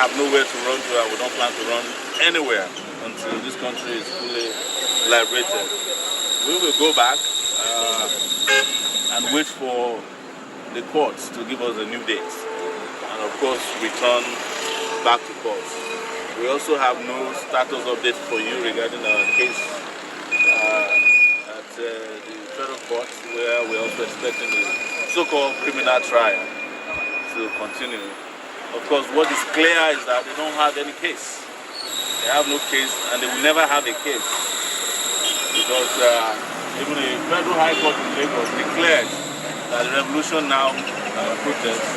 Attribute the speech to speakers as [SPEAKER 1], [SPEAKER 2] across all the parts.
[SPEAKER 1] have nowhere to run to, and we don't plan to run anywhere until this country is fully liberated. We will go back and wait for the courts to give us a new date, and of course return back to court. We also have no status update for you regarding our case at the federal court, where we're also expecting the so-called criminal trial to continue. Of course, what is clear is that they don't have any case. They have no case, and they will never have a case, because even the Federal High Court in Lagos declared that the revolution now protest,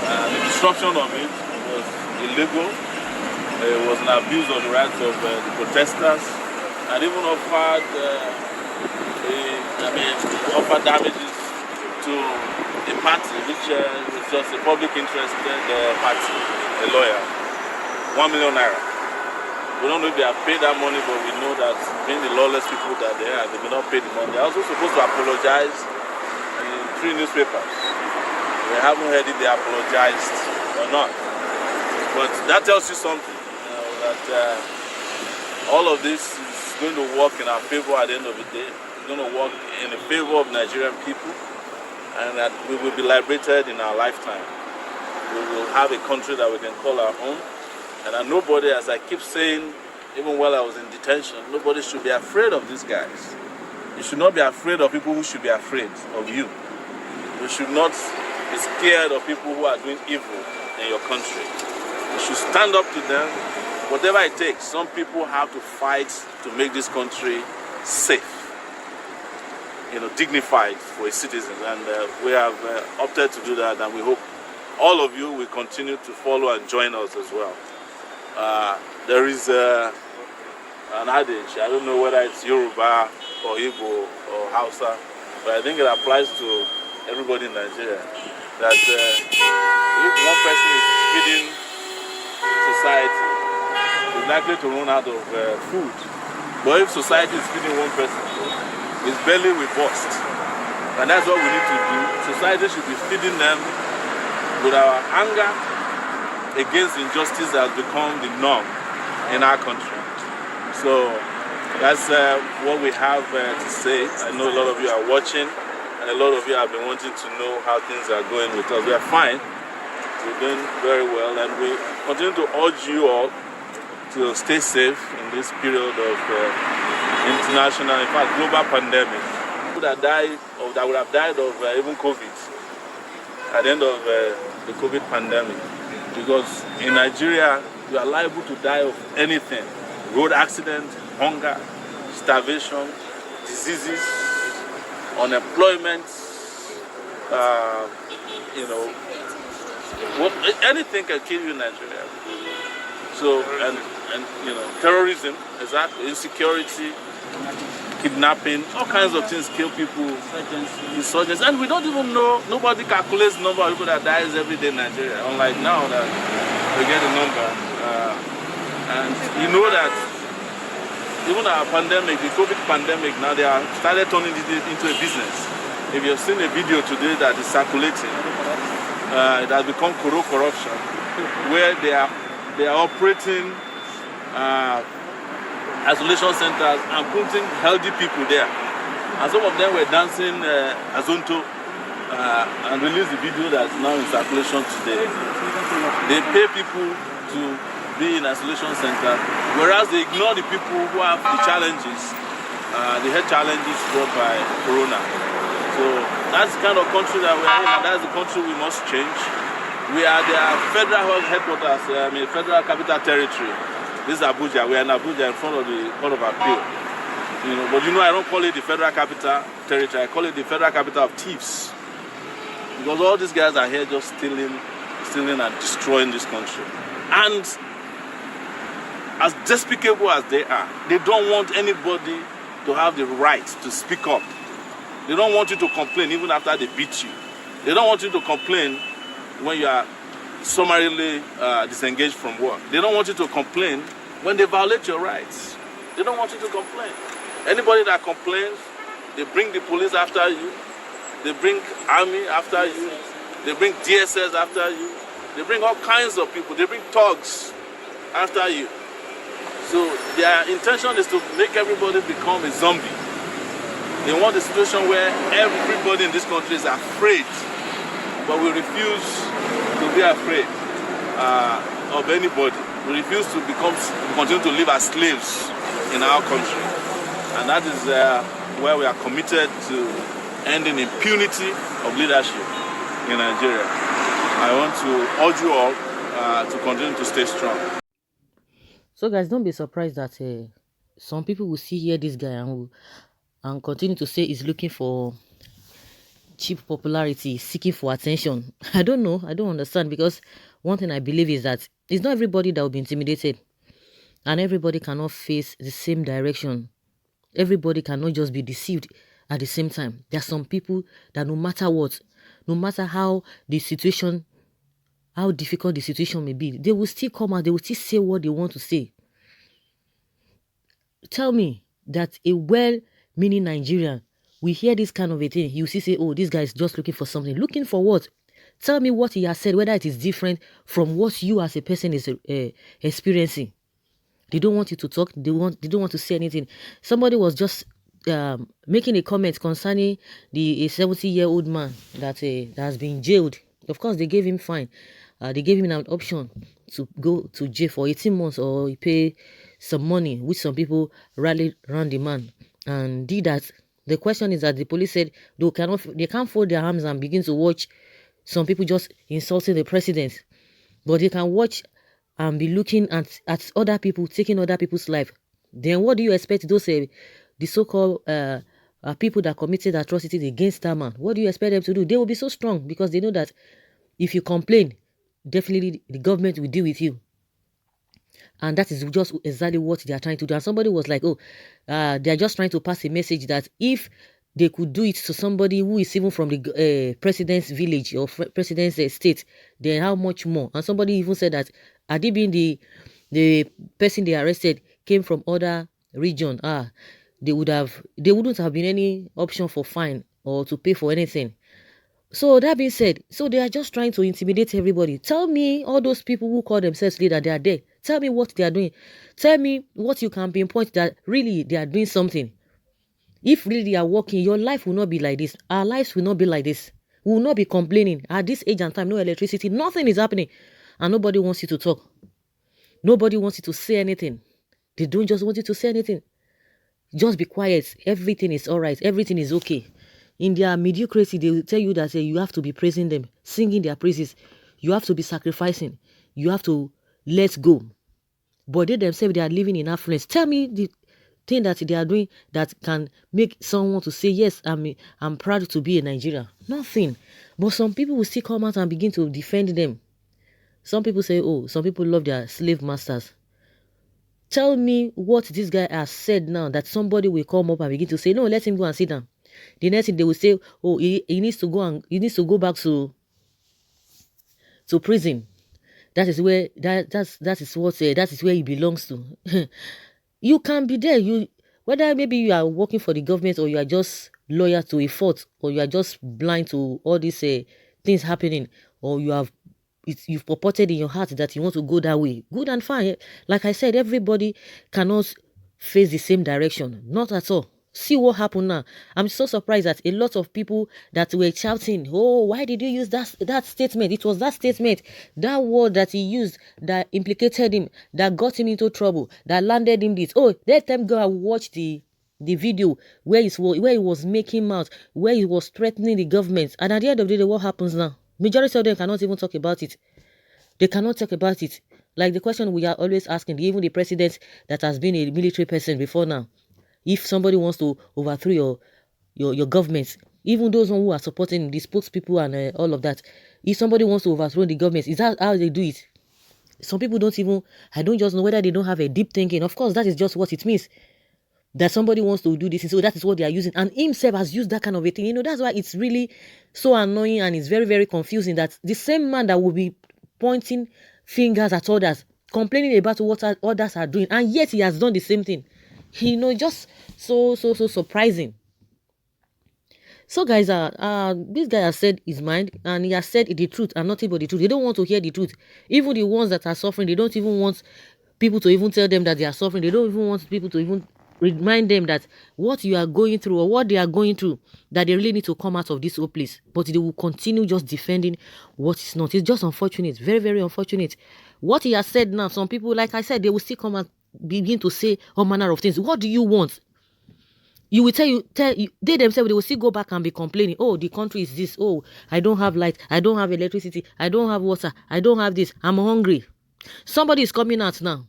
[SPEAKER 1] the disruption of it was illegal. It was an abuse of the rights of the protesters, and even offered damages to a party which was just a public interest party, a lawyer, 1 million naira. We don't know if they have paid that money, but we know that being the lawless people that they are, they may not pay the money. They're also supposed to apologize in 3 newspapers. We haven't heard if they apologized or not. But that tells you something, that all of this is going to work in our favor at the end of the day. It's going to work in the favor of Nigerian people, and that we will be liberated in our lifetime. We will have a country that we can call our own. And that nobody, as I keep saying, even while I was in detention, nobody should be afraid of these guys. You should not be afraid of people who should be afraid of you. You should not be scared of people who are doing evil in your country. You should stand up to them, whatever it takes. Some people have to fight to make this country safe, dignified for its citizens. And we have opted to do that, and we hope all of you will continue to follow and join us as well. There is an adage, I don't know whether it's Yoruba or Igbo or Hausa, but I think it applies to everybody in Nigeria, that if one person is feeding society, he's likely to run out of food. But if society is feeding one person, his belly will burst. And that's what we need to do. Society should be feeding them with our anger against injustice that has become the norm in our country. So that's what we have to say. I know a lot of you are watching, and a lot of you have been wanting to know how things are going with us. We are fine. We're doing very well, and we continue to urge you all to stay safe in this period of international, in fact, global pandemic. People that would have died of even COVID at the end of the COVID pandemic. Because in Nigeria, you are liable to die of anything. Road accident, hunger, starvation, diseases, unemployment, anything can kill you in Nigeria. So, and terrorism, exactly, insecurity, kidnapping, all kinds of things kill people, insurgents, and we don't even know, nobody calculates the number of people that dies every day in Nigeria, unlike now that we get a number. And you know that even our pandemic, the COVID pandemic, now they are started turning it into a business. If you've seen a video today that is circulating, it has become corruption, where they are operating isolation centers and putting healthy people there. And some of them were dancing Azonto and released the video that's now in circulation today. They pay people to be in isolation center, whereas they ignore the people who have the challenges, the health challenges brought by Corona. So that's the kind of country that we're in, and that's the country we must change. We are their federal headquarters, federal capital territory. This is Abuja. We are in Abuja in front of the Court of Appeal. But I don't call it the federal capital territory. I call it the federal capital of thieves. Because all these guys are here just stealing and destroying this country. And as despicable as they are, they don't want anybody to have the right to speak up. They don't want you to complain even after they beat you. They don't want you to complain when you are summarily disengaged from work. They don't want you to complain when they violate your rights. They don't want you to complain. Anybody that complains, they bring the police after you. They bring army after you. They bring DSS after you. They bring all kinds of people. They bring thugs after you. So their intention is to make everybody become a zombie. They want a situation where everybody in this country is afraid, but we refuse to be afraid of anybody. We refuse to continue to live as slaves in our country. And that is where we are committed to ending impunity of leadership in Nigeria. I want to urge you all to continue to stay strong.
[SPEAKER 2] So guys, don't be surprised that some people will see here this guy and continue to say he's looking for cheap popularity, seeking for attention. I don't know. I don't understand, because one thing I believe is that it's not everybody that will be intimidated, and everybody cannot face the same direction. Everybody cannot just be deceived at the same time. There are some people that no matter what, no matter how difficult the situation may be, they will still come out, they will still say what they want to say. Tell me that a well-meaning Nigerian will hear this kind of a thing. You see, say, oh, this guy is just looking for something. Looking for what? Tell me what he has said, whether it is different from what you as a person is experiencing. They don't want you to talk. They don't want to say anything. Somebody was just making a comment concerning a 70-year-old man that has been jailed. Of course, they gave him fine. They gave him an option to go to jail for 18 months or he pay some money, which some people rallied around the man and did that. The question is that the police said they can't fold their arms and begin to watch some people just insulting the president, but they can watch and be looking at other people taking other people's life. Then what do you expect those the so-called people that committed atrocities against that man? What do you expect them to do? They will be so strong because they know that if you complain, definitely the government will deal with you. And that is just exactly what they are trying to do. And somebody was like, oh, they are just trying to pass a message that if they could do it to somebody who is even from the president's village or president's state, then how much more? And somebody even said that had it been the person they arrested came from other region, they wouldn't have been any option for fine or to pay for anything. So that being said, so they are just trying to intimidate everybody. Tell me all those people who call themselves leader, they are there. Tell me what they are doing. Tell me what you can pinpoint that really they are doing something. If really they are working, your life will not be like this. Our lives will not be like this. We will not be complaining. At this age and time, no electricity, nothing is happening. And nobody wants you to talk. Nobody wants you to say anything. They don't just want you to say anything. Just be quiet. Everything is all right. Everything is okay. In their mediocrity, they will tell you that you have to be praising them, singing their praises. You have to be sacrificing. You have to let go. But they themselves, they are living in affluence. Tell me the thing that they are doing that can make someone to say, yes, I'm proud to be a Nigerian. Nothing. But some people will still come out and begin to defend them. Some people say, oh, some people love their slave masters. Tell me what this guy has said now that somebody will come up and begin to say, no, let him go and sit down. The next thing they will say, oh, he needs to go back to prison. That is where that is where he belongs to. You can be there. Whether maybe you are working for the government or you are just loyal to a fault or you are just blind to all these things happening, or you've purported in your heart that you want to go that way. Good and fine. Like I said, everybody cannot face the same direction. Not at all. See what happened now. I'm so surprised that a lot of people that were shouting, oh, why did you use that statement? It was that statement, that word that he used that implicated him, that got him into trouble, that landed him this. Oh, let them go and watch the video where he was making out, where he was threatening the government. And at the end of the day, what happens now? Majority of them cannot even talk about it. They cannot talk about it. Like the question we are always asking, even the president that has been a military person before now, if somebody wants to overthrow your government, even those who are supporting the spokespeople and all of that, if somebody wants to overthrow the government, is that how they do it? Some people I don't just know whether they don't have a deep thinking. Of course, that is just what it means. That somebody wants to do this, so that is what they are using. And himself has used that kind of a thing. That's why it's really so annoying and it's very, very confusing that the same man that will be pointing fingers at others, complaining about what others are doing, and yet he has done the same thing. Just so surprising. So guys, this guy has said his mind, and he has said the truth and nothing but the truth. They don't want to hear the truth. Even the ones that are suffering, they don't even want people to even tell them that they are suffering. They don't even want people to even remind them that what you are going through or what they are going through, that they really need to come out of this whole place. But they will continue just defending what is not. It's just unfortunate, very, very unfortunate. What he has said now, some people, like I said, they will still come and begin to say all manner of things. What do you want? You will tell you, they themselves, they will still go back and be complaining. Oh, the country is this. Oh, I don't have light. I don't have electricity. I don't have water. I don't have this. I'm hungry. Somebody is coming out now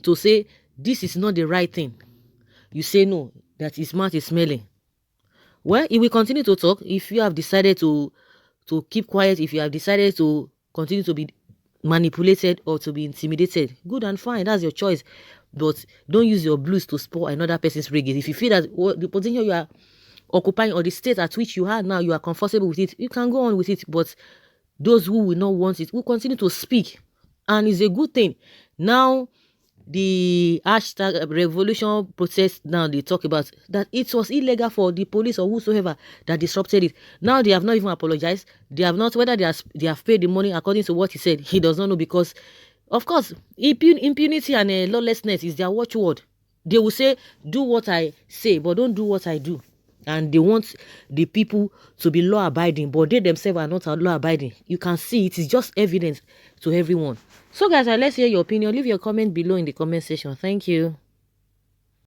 [SPEAKER 2] to say this is not the right thing. You say no, that his mouth is smelling. Well, he will continue to talk. If you have decided to keep quiet, if you have decided to continue to be manipulated or to be intimidated, good and fine, that's your choice. But don't use your blues to spoil another person's reggae. If you feel that the position you are occupying or the state at which you are now, you are comfortable with it, you can go on with it. But those who will not want it will continue to speak, and it's a good thing. Now the hashtag revolution protest, now they talk about that it was illegal for the police or whosoever that disrupted it. Now they have not even apologized. They have not, whether they have paid the money according to what he said, he does not know, because of course impunity and lawlessness is their watchword. They will say, do what I say, but don't do what I do. And they want the people to be law-abiding, but they themselves are not law-abiding. You can see it is just evidence to everyone. So guys, let's hear your opinion. Leave your comment below in the comment section. Thank you.